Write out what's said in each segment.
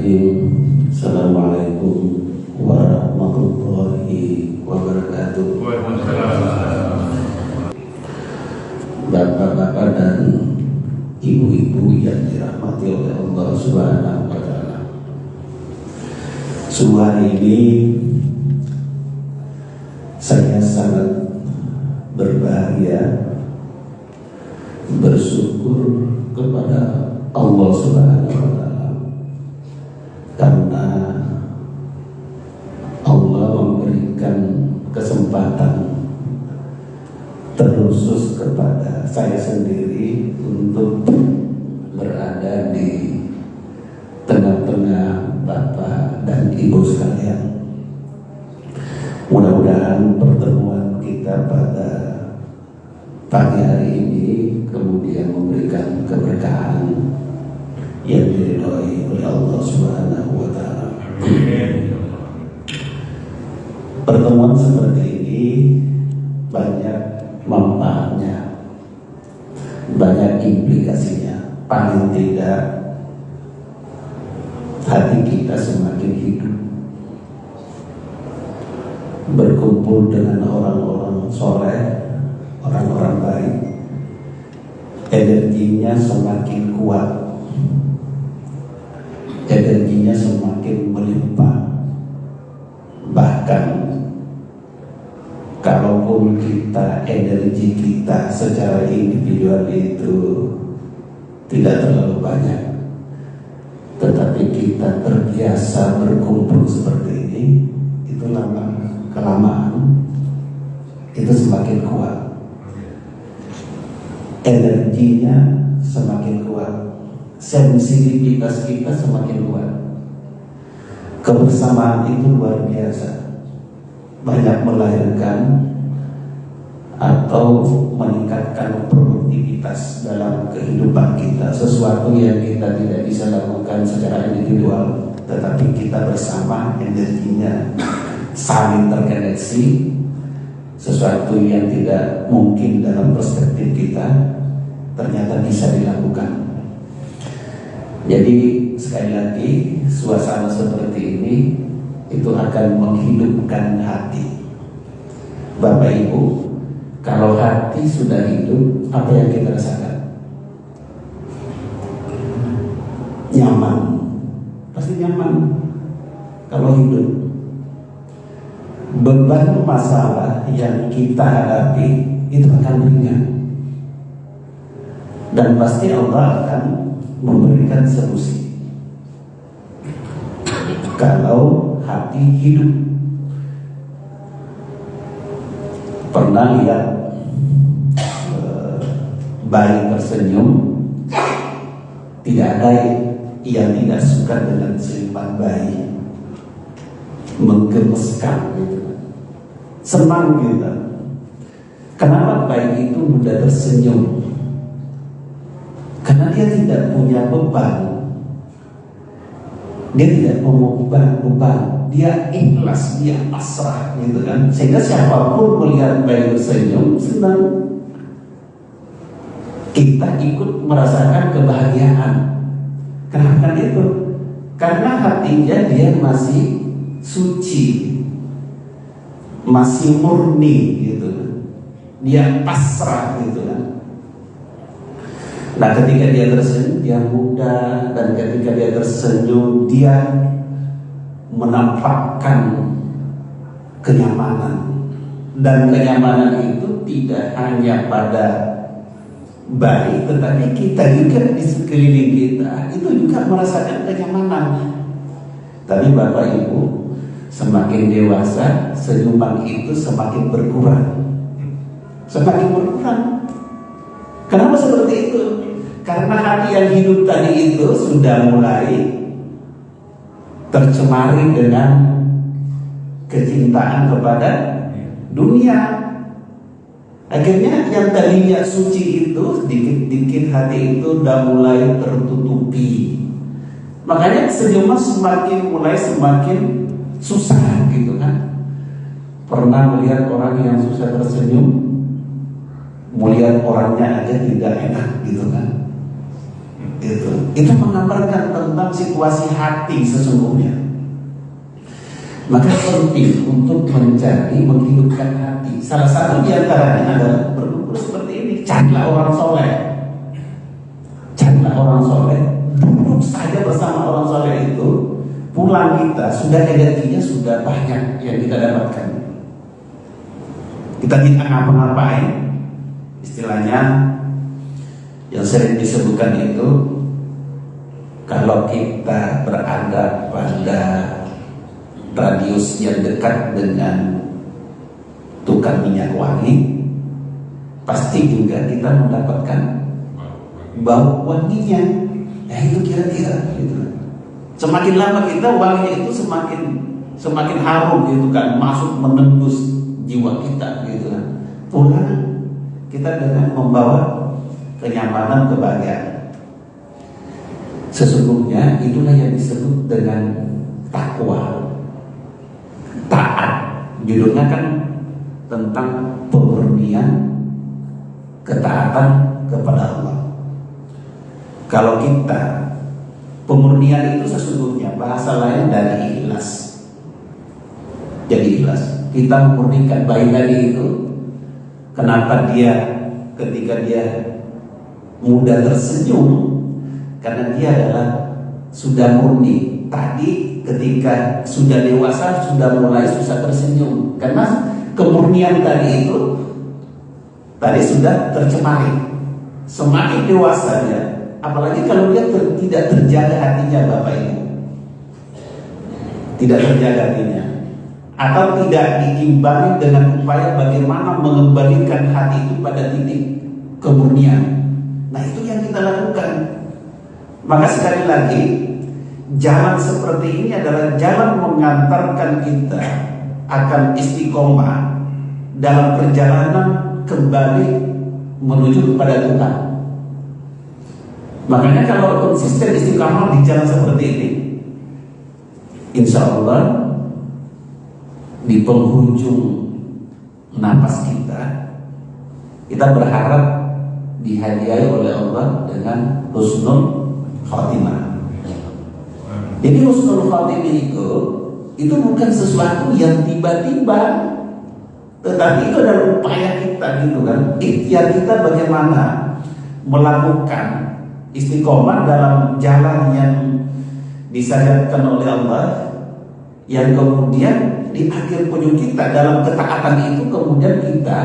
Bismillahirrahmanirrahim. Assalamualaikum warahmatullahi wabarakatuh. Bapak-bapak dan ibu-ibu yang dirahmati oleh Allah Subhanahu wa Ta'ala, subuh hari ini saya sangat berbahagia, bersyukur kepada Allah Subhanahu wa Ta'ala karena Allah memberikan kesempatan terkhusus kepada saya sendiri untuk berada di tengah-tengah Bapak dan Ibu sekalian. Mudah-mudahan pertemuan kita pada pagi hari ini kemudian memberikan keberkahan yang diridhoi oleh Allah Subhanahu wa Ta'ala. Pertemuan seperti ini banyak manfaatnya, banyak implikasinya. Paling tidak hati kita semakin hidup, berkumpul dengan orang-orang soleh, orang-orang baik, energinya semakin kuat, energinya semakin melimpah. Bahkan kalaupun energi kita secara individual itu tidak terlalu banyak, tetapi kita terbiasa berkumpul seperti ini, itu kelamaan itu semakin kuat, energinya semakin kuat, sensitivitas kita semakin kuat. Kebersamaan itu luar biasa, banyak melahirkan atau meningkatkan produktivitas dalam kehidupan kita, sesuatu yang kita tidak bisa lakukan secara individual, tetapi kita bersama, energinya saling terkoneksi, sesuatu yang tidak mungkin dalam perspektif kita ternyata bisa dilakukan. Jadi sekali lagi, suasana seperti ini itu akan menghidupkan hati. Bapak Ibu, kalau hati sudah hidup, apa yang kita rasakan? Nyaman, pasti nyaman kalau hidup. Beban masalah yang kita hadapi itu akan ringan, dan pasti Allah akan memberikan solusi kalau hati hidup. Pernah lihat bayi tersenyum? Tidak ada yang tidak suka dengan senyuman bayi, menggemeskan gitu, senang kita. Kenapa bayi itu mudah tersenyum? Karena dia tidak punya beban, dia tidak mau beban, dia ikhlas, dia pasrah gitu kan. Sehingga siapapun melihat bayi tersenyum senang. Kita ikut merasakan kebahagiaan. Kenapa itu? Karena hatinya dia masih suci, masih murni gitu, dia pasrah gitu kan. Nah, ketika dia tersenyum, dia muda, dan ketika dia tersenyum, dia menampakkan kenyamanan. Dan kenyamanan itu tidak hanya pada bayi, tetapi kita juga di sekeliling kita itu juga merasakan kenyamanan. Tapi Bapak Ibu, semakin dewasa, senyuman itu semakin berkurang, semakin berkurang. Kenapa seperti itu? Karena hati yang hidup tadi itu sudah mulai tercemari dengan kecintaan kepada dunia. Akhirnya yang tadinya suci itu dikit-dikit hati itu udah mulai tertutupi. Makanya senyuman semakin susah gitu kan. Pernah melihat orang yang susah tersenyum, melihat orangnya aja tidak enak gitu kan. Itu menggambarkan tentang situasi hati sesungguhnya. Maka penting untuk mencari menghidupkan hati. Salah satu di antaranya adalah berkumpul seperti ini. Carilah orang soleh. Carilah orang soleh. Duduk saja bersama orang soleh itu. Pulang kita sudah energinya sudah banyak yang kita dapatkan. Kita tidak ngapa-ngapain. Istilahnya yang sering disebutkan itu, kalau kita berada pada radius yang dekat dengan tukang minyak wangi, pasti juga kita mendapatkan bau wanginya. Ya itu kira-kira gitu. Semakin lama kita, wanginya itu semakin harum gitu kan, masuk menembus jiwa kita gitu kan. Pulang kita dengan membawa kenyamanan, kebahagiaan. Sesungguhnya itulah yang disebut dengan takwa. Taat, judulnya kan tentang pemurnian ketaatan kepada Allah. Kalau kita pemurnian itu sesungguhnya bahasa lain dari ikhlas. Jadi ikhlas, kita memurnikan baik tadi itu. Kenapa dia ketika dia mudah tersenyum? Karena dia adalah sudah murni. Tadi ketika sudah dewasa sudah mulai susah tersenyum karena kemurnian tadi itu tadi sudah tercemari. Semakin dewasa dia, apalagi kalau dia tidak terjaga hatinya, Bapak Ibu, tidak terjaga hatinya, atau tidak diimbangi dengan upaya bagaimana mengembalikan hati itu pada titik kemurnian. Nah itu yang kita lakukan. Maka sekali lagi, jalan seperti ini adalah jalan mengantarkan kita akan istiqomah dalam perjalanan kembali menuju kepada Tuhan. Makanya kalau konsisten istiqomah di jalan seperti ini, insya Allah di penghujung napas kita berharap dihadiahi oleh Allah dengan husnul khatimah. Jadi husnul khatimah itu bukan sesuatu yang tiba-tiba, tetapi itu adalah upaya kita gitu kan. Ikhtiar kita bagaimana melakukan istiqomah dalam jalan yang disyariatkan oleh Allah, yang kemudian di akhir penyu kita dalam ketaatan itu kemudian kita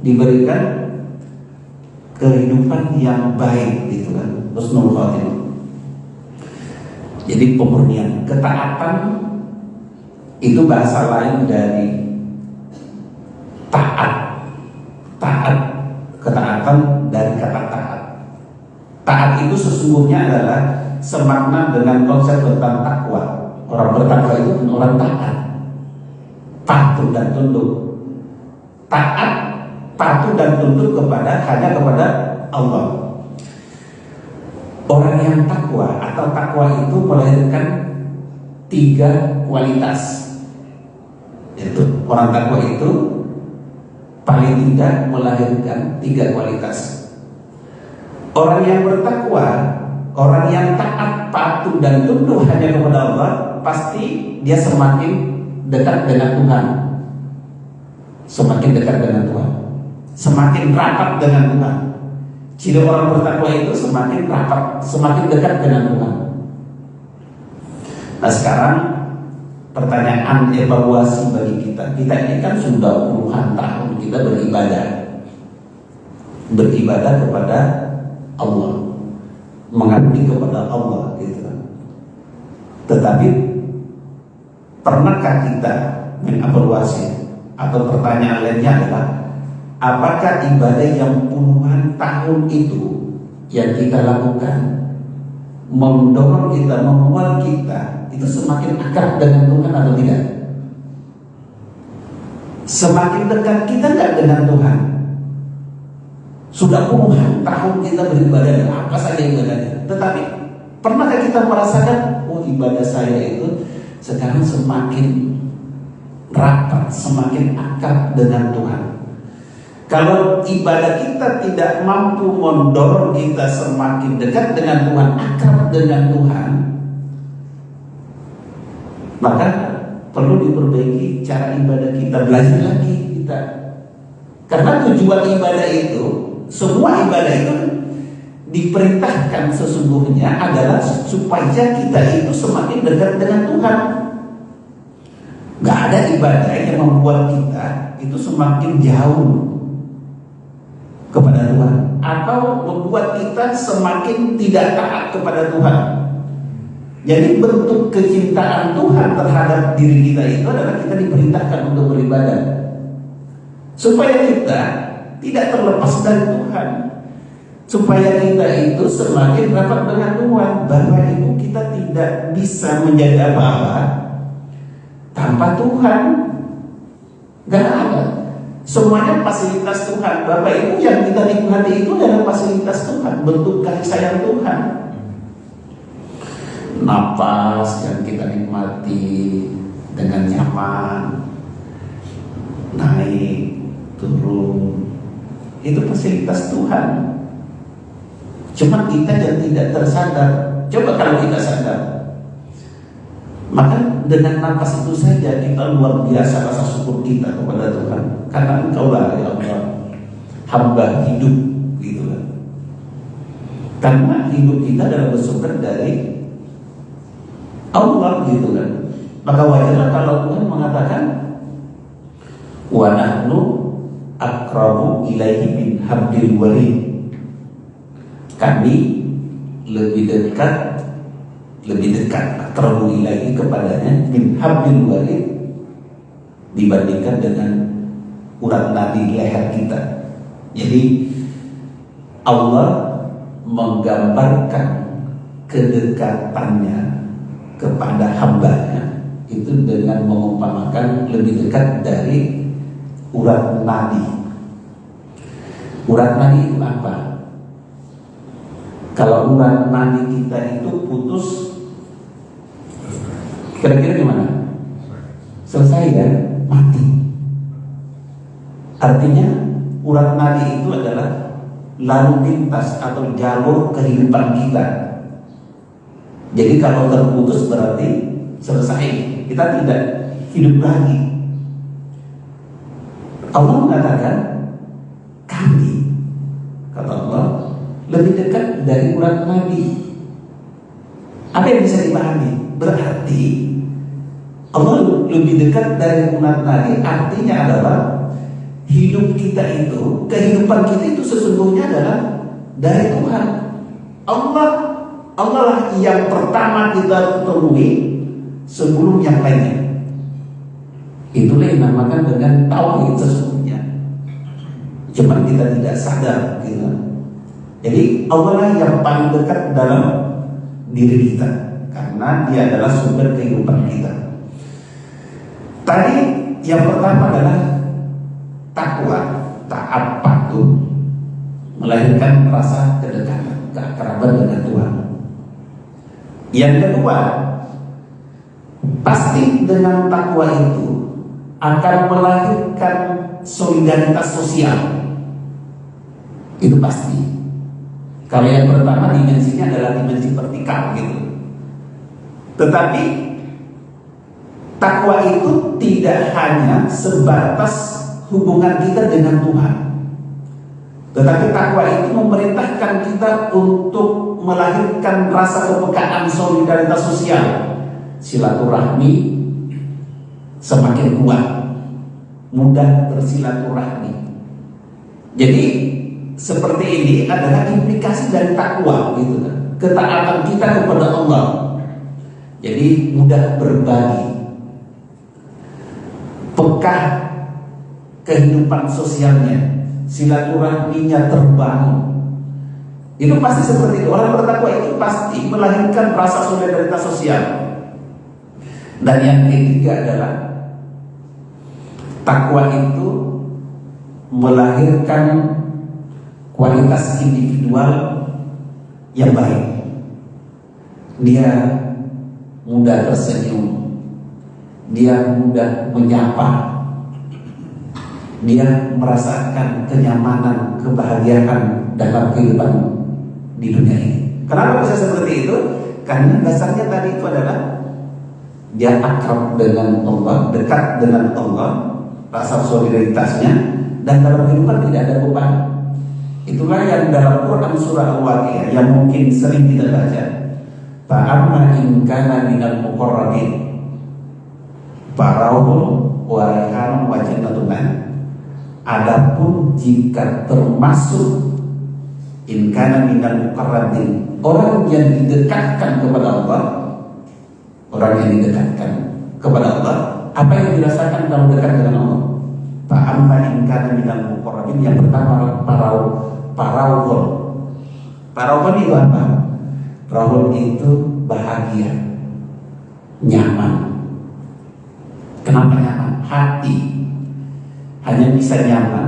diberikan kehidupan yang baik gitu kan, husnul khatimah. Jadi pemurnian ketaatan itu bahasa lain dari taat. Ketaatan dari kata taat. Taat itu sesungguhnya adalah semakna dengan konsep tentang takwa. Orang bertakwa itu orang taat, patuh dan tunduk. Taat, patuh dan tunduk hanya kepada Allah. Orang yang takwa atau takwa itu melahirkan 3 kualitas. Yaitu orang takwa itu paling tidak melahirkan 3 kualitas. Orang yang bertakwa, orang yang taat, patuh dan tunduk hanya kepada Allah, pasti dia semakin dekat dengan Tuhan. Semakin dekat dengan Tuhan, semakin rapat dengan Tuhan. Ciri orang bertakwa itu semakin rapat, semakin dekat dengan Tuhan. Nah sekarang pertanyaan evaluasi bagi kita. Kita ini kan sudah puluhan tahun kita beribadah kepada Allah, mengabdi kepada Allah gitu. Tetapi pernahkah kita mengevaluasi? Atau pertanyaan lainnya adalah, apakah ibadah yang puluhan tahun itu yang kita lakukan mendorong kita, membuat kita itu semakin akrab dengan Tuhan atau tidak? Semakin dekat kita nggak dengan Tuhan? Sudah puluhan tahun kita beribadah, apa saja ibadahnya, tetapi pernahkah kita merasakan, oh ibadah saya itu sekarang semakin rapat, semakin akrab dengan Tuhan? Kalau ibadah kita tidak mampu mendorong kita semakin dekat dengan Tuhan, akrab dengan Tuhan, maka perlu diperbaiki cara ibadah kita, belajar lagi kita. Karena tujuan ibadah itu, semua ibadah itu diperintahkan sesungguhnya adalah supaya kita itu semakin dekat dengan Tuhan. Gak ada ibadah yang membuat kita itu semakin jauh kepada Tuhan atau membuat kita semakin tidak taat kepada Tuhan. Jadi bentuk kecintaan Tuhan terhadap diri kita itu adalah kita diperintahkan untuk beribadah, supaya kita tidak terlepas dari Tuhan, supaya kita itu semakin rapat dengan Tuhan. Bapak Ibu, kita tidak bisa menjadi apa-apa tanpa Tuhan. Gak ada. Semuanya fasilitas Tuhan. Bapak Ibu, yang kita nikmati itu adalah fasilitas Tuhan, bentuk kasih sayang Tuhan. Napas yang kita nikmati dengan nyaman, naik, turun, itu fasilitas Tuhan. Cuma kita yang tidak tersadar. Coba kalau kita sadar, maka dengan napas itu saja kita luar biasa rasa syukur kita kepada Tuhan. Karena Engkaulah ya Allah, hamba hidup, gitu kan. Karena hidup kita adalah bersumber dari Allah, gitu kan. Maka wajarlah kalau Tuhan mengatakan, wa nahnu aqrabu ilaihi min hablil warid. Kami lebih dekat aqrabu ilaihi kepadanya min hablil warid, dibandingkan dengan urat nadi leher kita. Jadi Allah menggambarkan kedekatannya kepada hambanya itu dengan mengumpamakan lebih dekat dari urat nadi. Urat nadi itu apa? Kalau urat nadi kita itu putus, kira-kira gimana? Selesai kan? Mati. Artinya urat nadi itu adalah lalu lintas atau jalur kehidupan kita. Jadi kalau terputus berarti selesai, kita tidak hidup lagi. Allah mengatakan, kami, kata Allah, lebih dekat dari urat nadi. Apa yang bisa dipahami? Berarti Allah lebih dekat dari urat nadi, artinya adalah hidup kita itu, kehidupan kita itu sesungguhnya adalah dari Tuhan. Allah lah yang pertama kita temui sebelum yang lainnya. Itulah yang dinamakan dengan tauhid sesungguhnya. Cuma kita tidak sadar, gitu. Jadi Allah lah yang paling dekat dalam diri kita, karena Dia adalah sumber kehidupan kita. Tadi yang pertama adalah takwa, taat patuh, melahirkan rasa kedekatan, keakraban dengan Tuhan. Yang kedua, pasti dengan takwa itu akan melahirkan solidaritas sosial. Itu pasti. Kalau yang pertama dimensinya adalah dimensi vertikal, gitu. Tetapi takwa itu tidak hanya sebatas hubungan kita dengan Tuhan, tetapi takwa itu memerintahkan kita untuk melahirkan rasa kepekaan solidaritas sosial. Silaturahmi semakin kuat, mudah bersilaturahmi. Jadi seperti ini adalah implikasi dari takwa, gitu kan. Ketaatan kita kepada Allah. Jadi mudah berbagi, peka kehidupan sosialnya, silaturahminya terbangun. Itu pasti seperti itu. Orang bertakwa itu pasti melahirkan rasa solidaritas sosial. Dan yang ketiga adalah takwa itu melahirkan kualitas individual yang baik. Dia mudah tersenyum, dia mudah menyapa, dia merasakan kenyamanan, kebahagiaan dalam kehidupan di dunia ini. Kenapa bisa seperti itu? Karena dasarnya tadi itu adalah dia akrab dengan Allah, dekat dengan Allah, rasa solidaritasnya, dan dalam kehidupan tidak ada beban. Itulah yang dalam Quran surah Al-Waqiah yang mungkin sering kita baca. Fa'amma in kana minal muqarrabin farauhun wa raihanun wa jannatun na'im. Adapun jika termasuk in kana minal muqarrabin, orang yang didekatkan kepada Allah, orang yang didekatkan kepada Allah, apa yang dirasakan kalau dekat dengan Allah? Fa'amma in kana minal muqarrabin, yang pertama parauhun. Parauhun itu apa? Parauhun itu bahagia, nyaman. Kenapa nyaman? Hati hanya bisa nyaman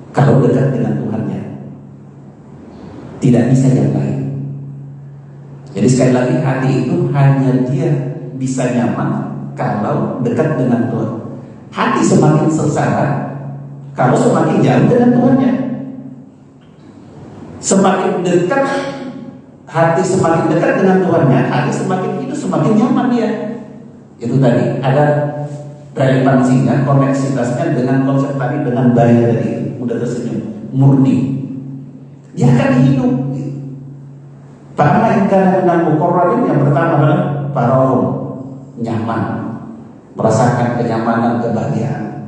kalau dekat dengan Tuhannya, tidak bisa yang lain. Jadi sekali lagi, hati itu hanya dia bisa nyaman kalau dekat dengan Tuhan. Hati semakin sengsara kalau semakin jauh dengan Tuhannya. Semakin dekat hati, semakin dekat dengan Tuhannya, hati semakin itu semakin nyaman dia. Itu tadi ada relevansinya, koneksitasnya dengan konsep tadi, dengan bayi tadi, udah tersenyum, murni. Dia akan hidup. Karena ikan dengan muqarrabin, yang pertama adalah parahum, nyaman, merasakan kenyamanan, kebahagiaan.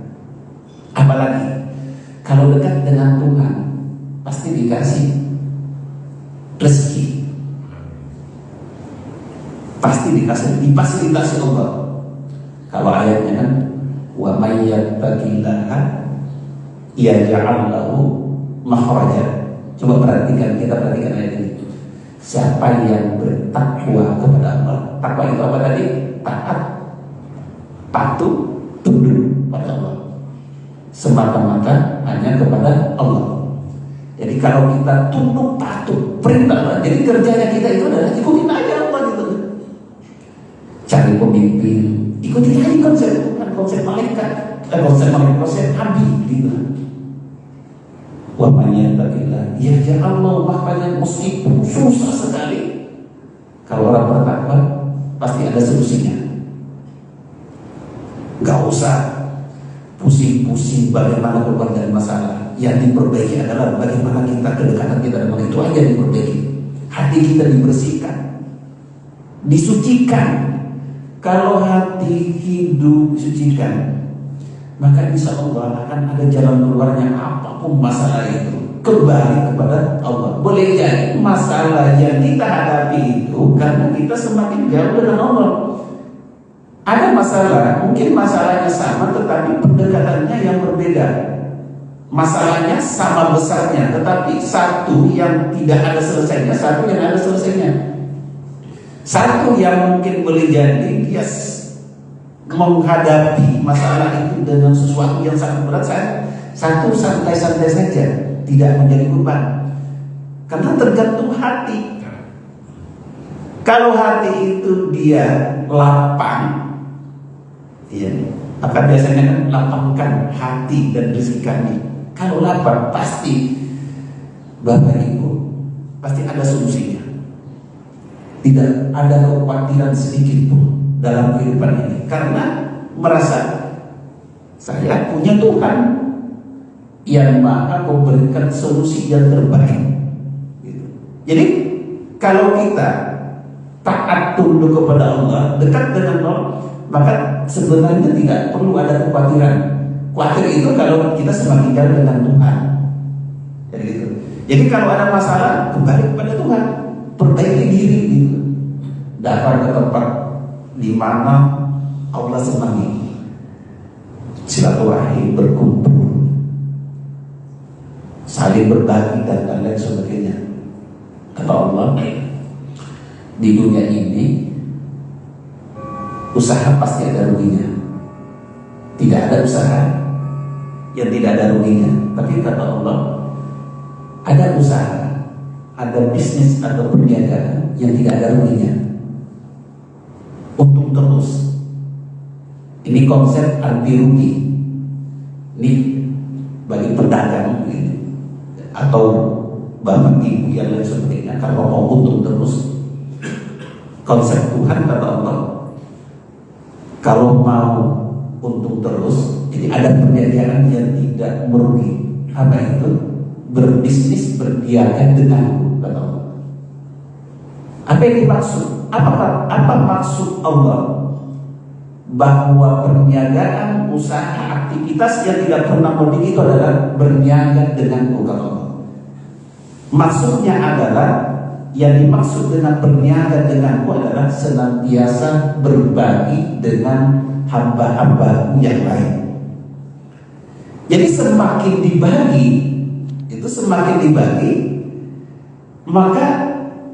Apalagi kalau dekat dengan Tuhan, pasti dikasih rezeki, pasti dikasih, difasilitasi Allah. Kalau ayatnya kan, wa may yattaqillaha yaj'al lahu makhraja. Coba perhatikan, kita perhatikan ayat ini. Siapa yang bertakwa kepada Allah, takwa itu apa tadi? Taat, patuh, tunduk pada Allah, semata-mata hanya kepada Allah. Jadi kalau kita tunduk patuh perintah Allah, jadi kerjanya kita itu adalah ikutin aja Allah gitu. Cari pemimpin, ikutin aja konsep malaikat, konsep nabi gitu. Wa man yattaqillah yaj'al lahu makhrajan, meskipun susah sekali. Kalau orang bertakwa pasti ada solusinya. Gak usah pusing-pusing bagaimana keluar dari masalah. Yang diperbaiki adalah bagaimana kita, kedekatan kita dengan itu aja diperbaiki. Hati kita dibersihkan, disucikan. Kalau hati hidup disucikan, maka insya Allah akan ada jalan keluarnya. Apapun masalah itu, kembali kepada Allah. Boleh jadi masalah yang kita hadapi itu karena kita semakin jauh dengan Allah. Ada masalah, mungkin masalahnya sama tetapi pendekatannya yang berbeda. Masalahnya sama besarnya, tetapi satu yang tidak ada selesainya, satu yang ada selesainya. Satu yang mungkin boleh jadi dia menghadapi masalah itu dengan sesuatu yang sangat berat, satu santai-santai saja, tidak menjadi beban. Karena tergantung hati. Kalau hati itu dia lapang, ya, maka biasanya kan lapangkan hati dan rezeki kami. Kalau lapang pasti Bapak Ibu pasti ada solusinya. Tidak ada kekhawatiran sedikit pun dalam kehidupan ini, karena merasa saya punya Tuhan yang Maha memberikan solusi yang terbaik gitu. Jadi kalau kita taat tunduk kepada Allah, dekat dengan Allah, maka sebenarnya tidak perlu ada kekhawatiran. Khawatir itu kalau kita semakin jauh dengan Tuhan. Jadi gitu. Jadi kalau ada masalah, kembali kepada Tuhan, perbaiki diri gitu. Datang ke tempat di mana Allah senangi, silaturahim, berkumpul, saling berbagi dan lain sebagainya. Kata Allah, di dunia ini usaha pasti ada ruginya. Tidak ada usaha yang tidak ada ruginya. Tapi kata Allah, ada usaha, ada bisnis atau perniagaan yang tidak ada ruginya. Untung terus. Ini konsep anti rugi. Nih bagi pedagang gitu, atau bapak ibu yang lain sebagainya, kalau mau untung terus, konsep Tuhan kata Allah, kalau mau untung terus, jadi ada perniagaan yang tidak merugi. Apa itu? Berbisnis berniaga denganku, kata Allah. Apa yang dimaksud? Apa maksud Allah? Bahwa perniagaan, usaha, aktivitas yang tidak pernah merugi itu adalah berniaga denganku, kata Allah. Maksudnya adalah, yang dimaksud dengan berniaga denganku adalah senantiasa berbagi dengan hamba-hamba yang lain. Jadi semakin dibagi, maka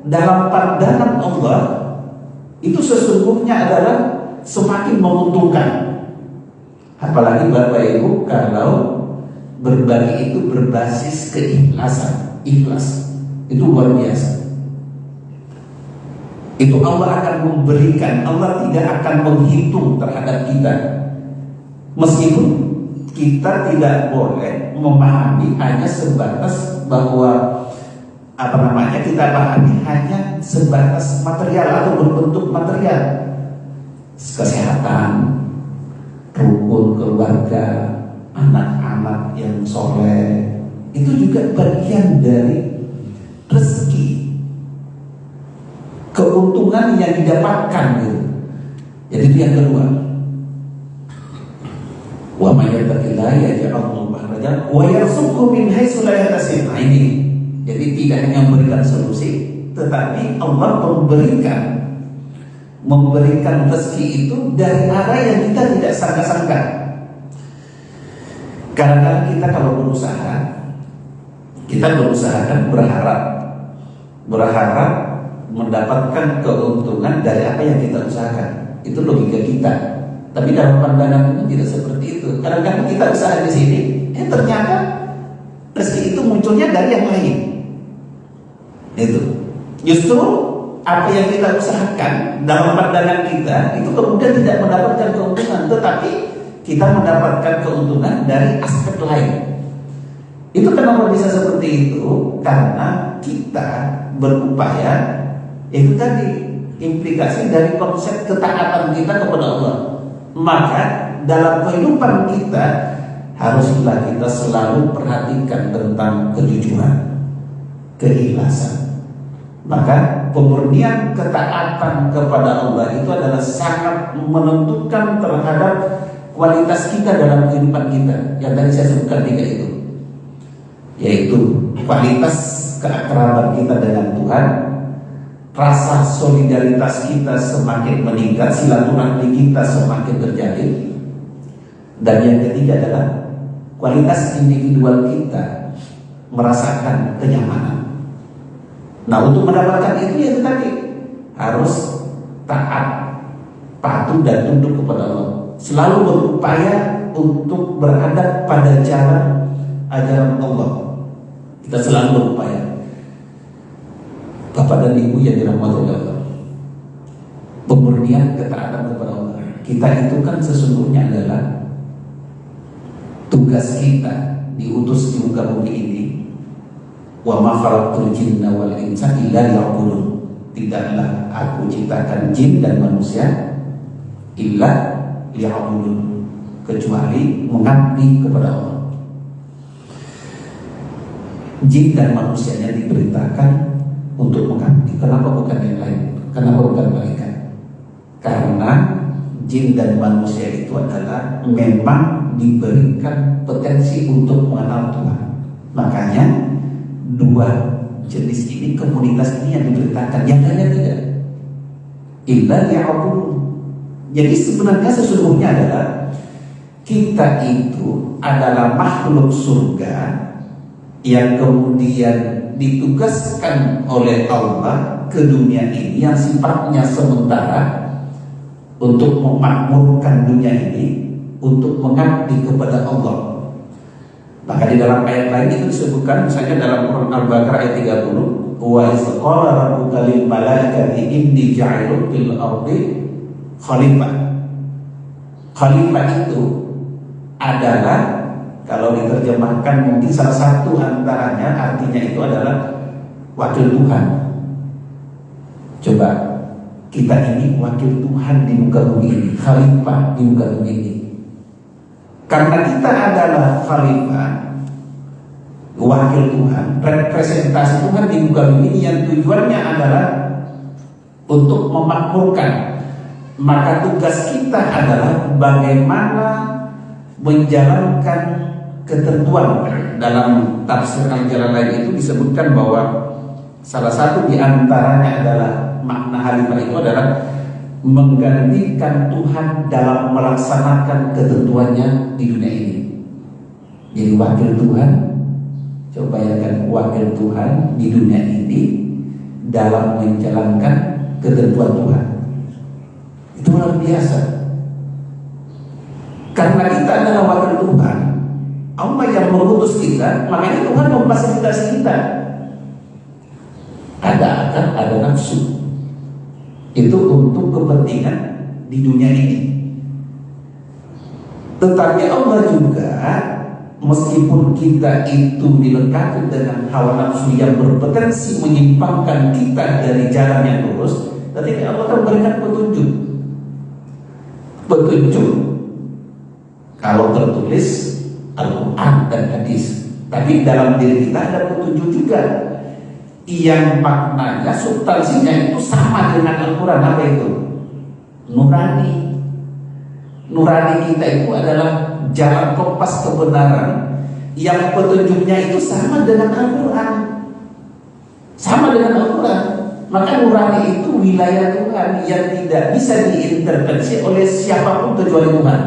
dalam pandangan Allah itu sesungguhnya adalah semakin menguntungkan. Apalagi Bapak Ibu kalau berbagi itu berbasis keikhlasan, ikhlas, itu luar biasa. Itu Allah akan memberikan, Allah tidak akan menghitung terhadap kita. Meskipun kita tidak boleh memahami hanya sebatas bahwa kita pahami hanya sebatas material atau berbentuk material. Kesehatan, rukun keluarga, anak-anak yang soleh, itu juga bagian dari rezeki, keuntungan yang didapatkan gitu. Jadi itu yang kedua. Wa may yattaqillaha yaj'al lahu makhrajan wa yarzuqhu min haitsu la yahtasib. Nah ini. Jadi tidak hanya memberikan solusi, tetapi Allah memberikan rezeki itu dari arah yang kita tidak sangka-sangka. Kadang-kadang kita kalau berusaha, kita berusaha kan berharap mendapatkan keuntungan dari apa yang kita usahakan. Itu logika kita. Tapi dalam pandangan itu tidak seperti itu. Kadang-kadang kita usaha di sini, ternyata rezeki itu munculnya dari yang lain. Itu justru apa yang kita usahakan dalam pandangan kita itu kemudian tidak mendapatkan keuntungan, tetapi kita mendapatkan keuntungan dari aspek lain. Itu kenapa bisa seperti itu? Karena kita berupaya, itu tadi implikasi dari konsep ketaatan kita kepada Allah. Maka dalam kehidupan kita haruslah kita selalu perhatikan tentang kejujuran, keikhlasan. Maka pemurnian ketaatan kepada Allah itu adalah sangat menentukan terhadap kualitas kita dalam kehidupan kita. Yang tadi saya sebutkan 3 itu, yaitu kualitas keakraban kita dengan Tuhan, rasa solidaritas kita semakin meningkat, silaturahmi kita semakin terjalin, dan yang ketiga adalah kualitas individual kita merasakan kenyamanan. Nah, untuk mendapatkan itu ya tadi harus taat, patuh dan tunduk kepada Allah. Selalu berupaya untuk berada pada jalan ajaran Allah. Kita selalu berupaya. Bapak dan Ibu yang dirahmati Allah, pemurnian ketaatan kepada Allah kita itu kan sesungguhnya adalah tugas kita diutus di muka bumi ini. Wa ma khalaqtul jinna wal insa illa liya'budun. Tidaklah aku ciptakan jin dan manusia illa liya'budun, kecuali mengabdi kepada Allah. Jin dan manusianya diperintahkan untuk mengabdi. Kenapa bukan yang lain? Kenapa bukan malaikat? Karena jin dan manusia itu adalah memang diberikan potensi untuk mengenal Tuhan. Makanya 2 jenis ini, komunitas ini yang diberitakan, yang lainnya tidak. Illa liya'budun. Jadi sebenarnya sesungguhnya adalah kita itu adalah makhluk surga yang kemudian ditugaskan oleh Allah ke dunia ini yang sifatnya sementara untuk memakmurkan dunia ini, untuk mengabdi kepada Allah. Maka di dalam ayat lain itu disebutkan, misalnya dalam Quran Al-Baqarah ayat 30, wa iz qala rabbuka lil malaikati inni ja'ilun fil ardi khalifah. Khalifah itu adalah Kalau diterjemahkan mungkin salah satu antaranya artinya itu adalah wakil Tuhan. Coba, kita ini wakil Tuhan di muka bumi ini, khalifah di muka bumi ini. Karena kita adalah khalifah, wakil Tuhan, representasi Tuhan di muka bumi ini, yang tujuannya adalah untuk memakmurkan. Maka tugas kita adalah bagaimana menjalankan ketentuan. Dalam tafsir Al-Jalalain itu disebutkan bahwa salah satu di antaranya adalah makna khalifah itu adalah menggantikan Tuhan dalam melaksanakan ketentuannya di dunia ini. Jadi wakil Tuhan, coba bayangkan wakil Tuhan di dunia ini dalam menjalankan ketentuan Tuhan. Itu luar biasa. Karena kita adalah wakil Tuhan, Allah yang mengutus kita, makanya Tuhan memfasilitasi kita. Ada akal, ada nafsu. Itu untuk kepentingan di dunia ini. Tetapi Allah juga, meskipun kita itu dilengkapi dengan hawa nafsu yang berpotensi menyimpangkan kita dari jalan yang lurus, tetapi Allah akan memberikan petunjuk. Kalau tertulis Al-Quran dan hadis, tapi dalam diri kita ada petunjuk juga yang maknanya, substansinya itu sama dengan Al-Quran. Apa itu? Nurani. Nurani kita itu adalah jalan kompas kebenaran yang petunjuknya itu sama dengan Al-Quran, sama dengan Al-Quran. Maka nurani itu wilayah Tuhan yang tidak bisa diintervensi oleh siapapun kecuali Tuhan.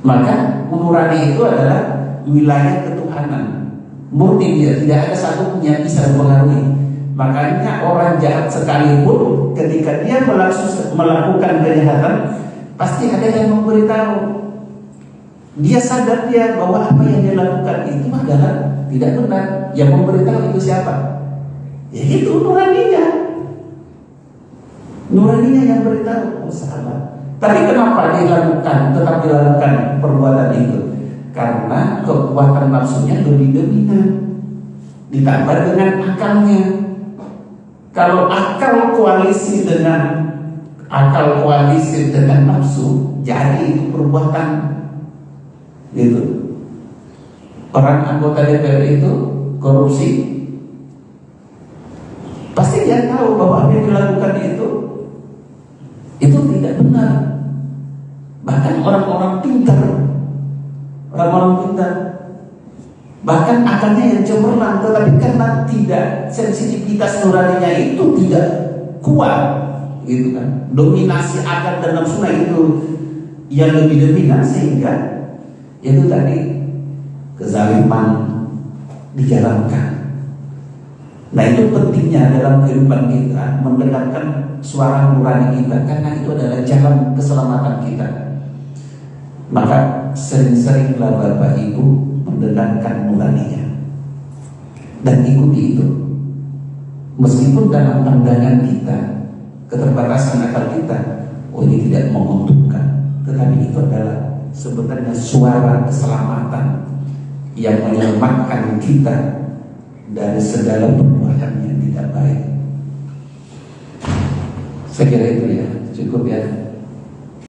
Maka nurani itu adalah wilayah ketuhanan, murni dia, tidak ada satupun yang bisa mempengaruhi. Makanya orang jahat sekalipun ketika dia melakukan kejahatan, pasti ada yang memberitahu. Dia sadar dia bahwa apa yang dia lakukan itu adalah tidak benar. Yang memberitahu itu siapa? Ya itu nuraninya. Nuraninya yang beritahu, oh sahabat. Tapi kenapa tetap dilakukan perbuatan itu? Karena kekuatan nafsunya lebih dominan, ditambah dengan akalnya. Kalau akal koalisi dengan nafsu, jadi itu perbuatan gitu. Orang anggota DPR itu korupsi, pasti dia tahu bahwa apa yang dilakukan itu tidak benar. Bahkan orang-orang pintar, bahkan akalnya yang cemerlang, tetapi karena tidak sensitivitas nuraninya itu tidak kuat, gitu kan. Dominasi akal dan nafsu itu yang lebih dominan, sehingga itu tadi kezaliman dijalankan. Nah, itu pentingnya dalam kehidupan kita mendengarkan suara nurani kita, karena itu adalah jalan keselamatan kita. Maka sering-seringlah Bapak Ibu mendengarkan nuraninya dan ikuti itu. Meskipun dalam pandangan kita, keterbatasan akal kita, oh ini tidak menguntungkan, tetapi itu adalah sebenarnya suara keselamatan yang menyelamatkan kita dari segala perbuatan yang tidak baik. Saya kira itu ya, cukup ya.